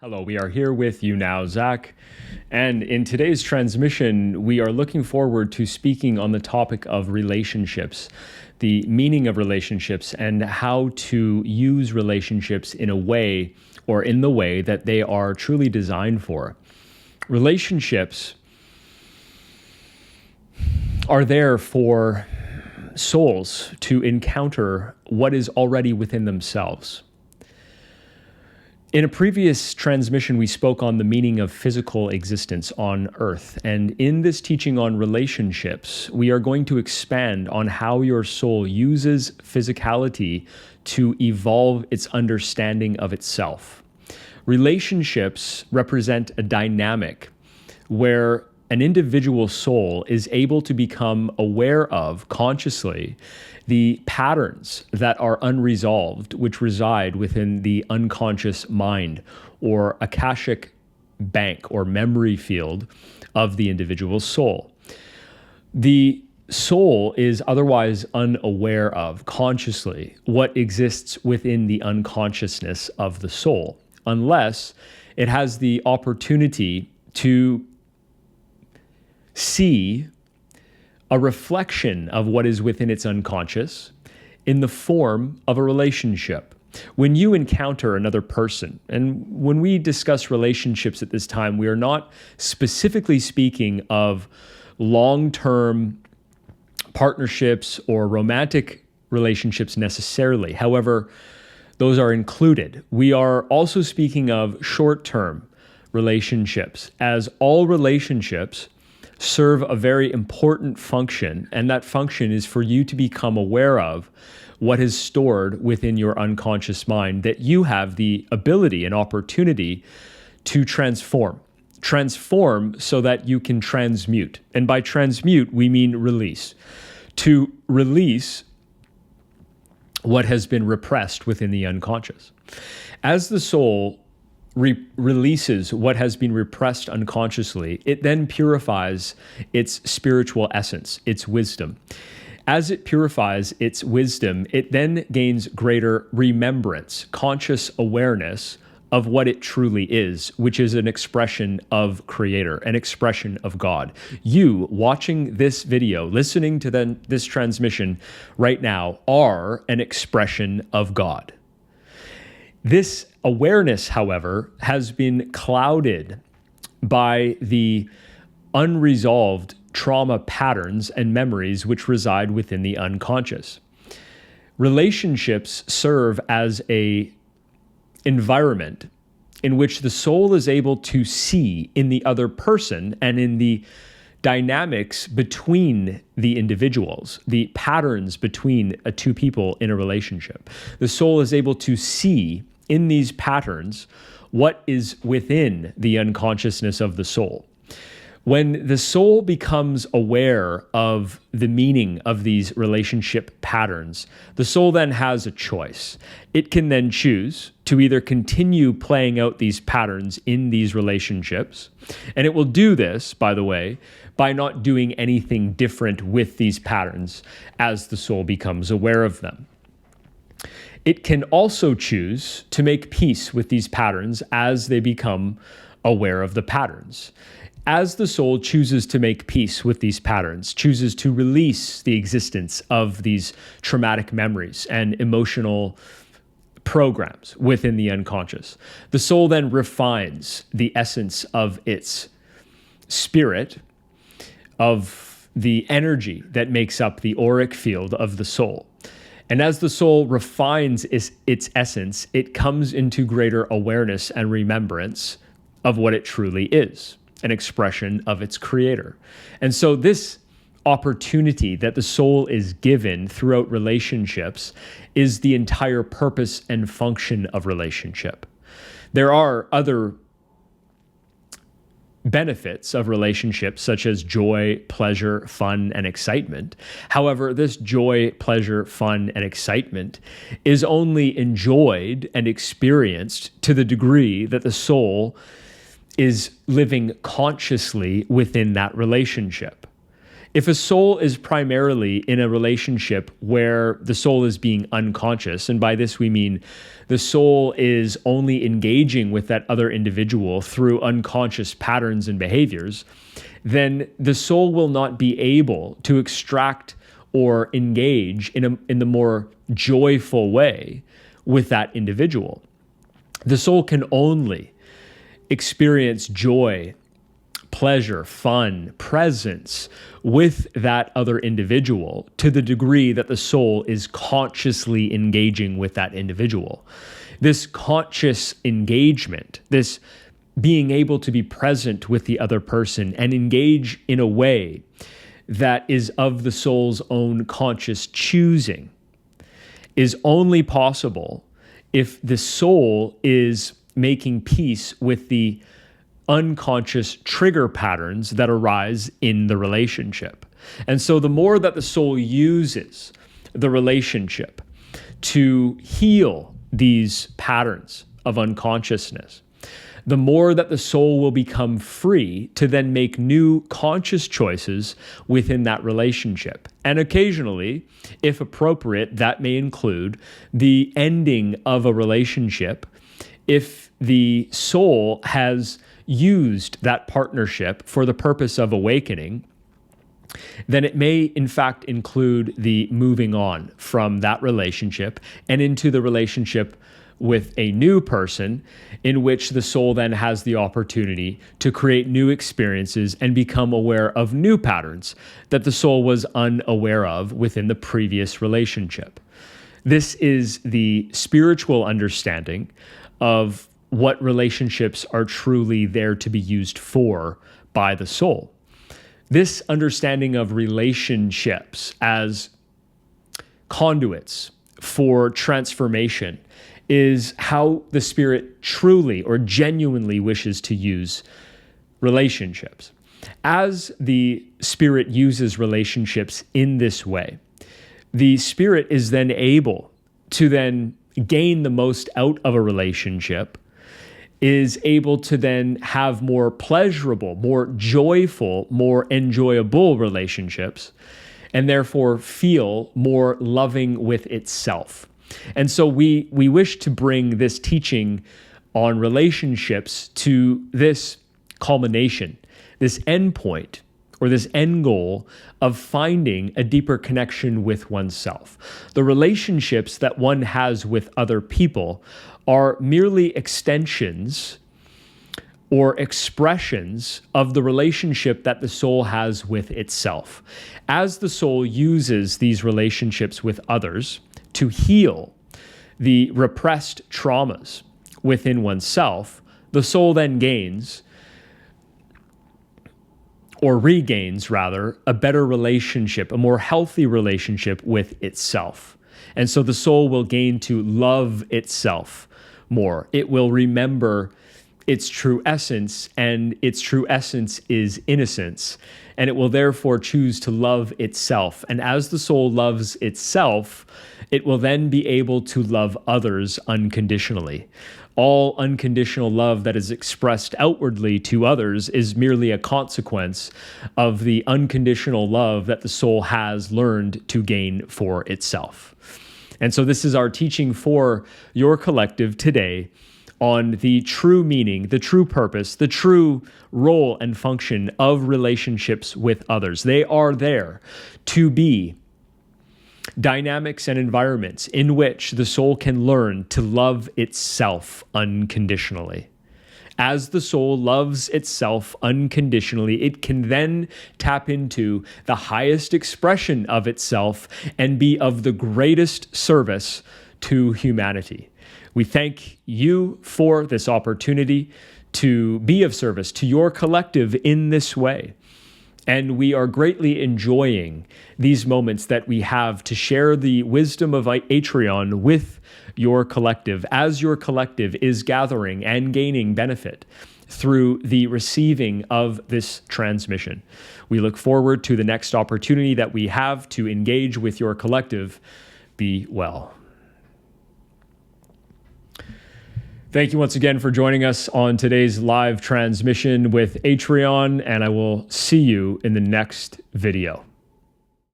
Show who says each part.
Speaker 1: Hello, we are here with you now, Zach. And in today's transmission, we are looking forward to speaking on the topic of relationships, the meaning of relationships, and how to use relationships in a way or in the way that they are truly designed for. Relationships are there for souls to encounter what is already within themselves. In a previous transmission, we spoke on the meaning of physical existence on Earth. And in this teaching on relationships, we are going to expand on how your soul uses physicality to evolve its understanding of itself. Relationships represent a dynamic where an individual soul is able to become aware of consciously the patterns that are unresolved, which reside within the unconscious mind or akashic bank or memory field of the individual soul. The soul is otherwise unaware of consciously what exists within the unconsciousness of the soul, unless it has the opportunity to see a reflection of what is within its unconscious in the form of a relationship. When you encounter another person, and when we discuss relationships at this time, we are not specifically speaking of long-term partnerships or romantic relationships necessarily. However, those are included. We are also speaking of short-term relationships, as all relationships serve a very important function, and that function is for you to become aware of what is stored within your unconscious mind that you have the ability and opportunity to transform. Transform so that you can transmute. And by transmute, we mean release. To release what has been repressed within the unconscious. As the soul releases what has been repressed unconsciously, it then purifies its spiritual essence, its wisdom. As it purifies its wisdom, it then gains greater remembrance, conscious awareness of what it truly is, which is an expression of Creator, an expression of God. You watching this video, listening to this transmission right now, are an expression of God. This awareness, however, has been clouded by the unresolved trauma patterns and memories which reside within the unconscious. Relationships serve as an environment in which the soul is able to see in the other person and in the dynamics between the individuals, the patterns between two people in a relationship. The soul is able to see in these patterns what is within the unconsciousness of the soul. When the soul becomes aware of the meaning of these relationship patterns, the soul then has a choice. It can then choose to either continue playing out these patterns in these relationships, and it will do this, by the way, by not doing anything different with these patterns as the soul becomes aware of them. It can also choose to make peace with these patterns as they become aware of the patterns. As the soul chooses to make peace with these patterns, chooses to release the existence of these traumatic memories and emotional programs within the unconscious, the soul then refines the essence of its spirit, of the energy that makes up the auric field of the soul. And as the soul refines its essence, it comes into greater awareness and remembrance of what it truly is, an expression of its Creator. And so this opportunity that the soul is given throughout relationships is the entire purpose and function of relationship. There are other benefits of relationships such as joy, pleasure, fun, and excitement. However, this joy, pleasure, fun, and excitement is only enjoyed and experienced to the degree that the soul is living consciously within that relationship. If a soul is primarily in a relationship where the soul is being unconscious, and by this we mean the soul is only engaging with that other individual through unconscious patterns and behaviors, then the soul will not be able to extract or engage in the more joyful way with that individual. The soul can only experience joy, pleasure, fun, presence with that other individual to the degree that the soul is consciously engaging with that individual. This conscious engagement, this being able to be present with the other person and engage in a way that is of the soul's own conscious choosing, is only possible if the soul is making peace with the unconscious trigger patterns that arise in the relationship. And so the more that the soul uses the relationship to heal these patterns of unconsciousness, the more that the soul will become free to then make new conscious choices within that relationship. And occasionally, if appropriate, that may include the ending of a relationship if the soul has used that partnership for the purpose of awakening. Then it may in fact include the moving on from that relationship and into the relationship with a new person, in which the soul then has the opportunity to create new experiences and become aware of new patterns that the soul was unaware of within the previous relationship. This is the spiritual understanding of what relationships are truly there to be used for by the soul. This understanding of relationships as conduits for transformation is how the Spirit truly or genuinely wishes to use relationships. As the Spirit uses relationships in this way, the Spirit is then able to then gain the most out of a relationship, is able to then have more pleasurable, more joyful, more enjoyable relationships, and therefore feel more loving with itself. And so we wish to bring this teaching on relationships to this culmination, this end point, or this end goal of finding a deeper connection with oneself. The relationships that one has with other people are merely extensions or expressions of the relationship that the soul has with itself. As the soul uses these relationships with others to heal the repressed traumas within oneself, the soul then gains, or regains rather, a better relationship, a more healthy relationship with itself. And so the soul will gain to love itself more. It will remember its true essence, and its true essence is innocence. And it will therefore choose to love itself. And as the soul loves itself, it will then be able to love others unconditionally. All unconditional love that is expressed outwardly to others is merely a consequence of the unconditional love that the soul has learned to gain for itself. And so this is our teaching for your collective today on the true meaning, the true purpose, the true role and function of relationships with others. They are there to be dynamics and environments in which the soul can learn to love itself unconditionally. As the soul loves itself unconditionally, it can then tap into the highest expression of itself and be of the greatest service to humanity. We thank you for this opportunity to be of service to your collective in this way. And we are greatly enjoying these moments that we have to share the wisdom of Atrioun with your collective, as your collective is gathering and gaining benefit through the receiving of this transmission. We look forward to the next opportunity that we have to engage with your collective. Be well. Thank you once again for joining us on today's live transmission with Atrioun, and I will see you in the next video.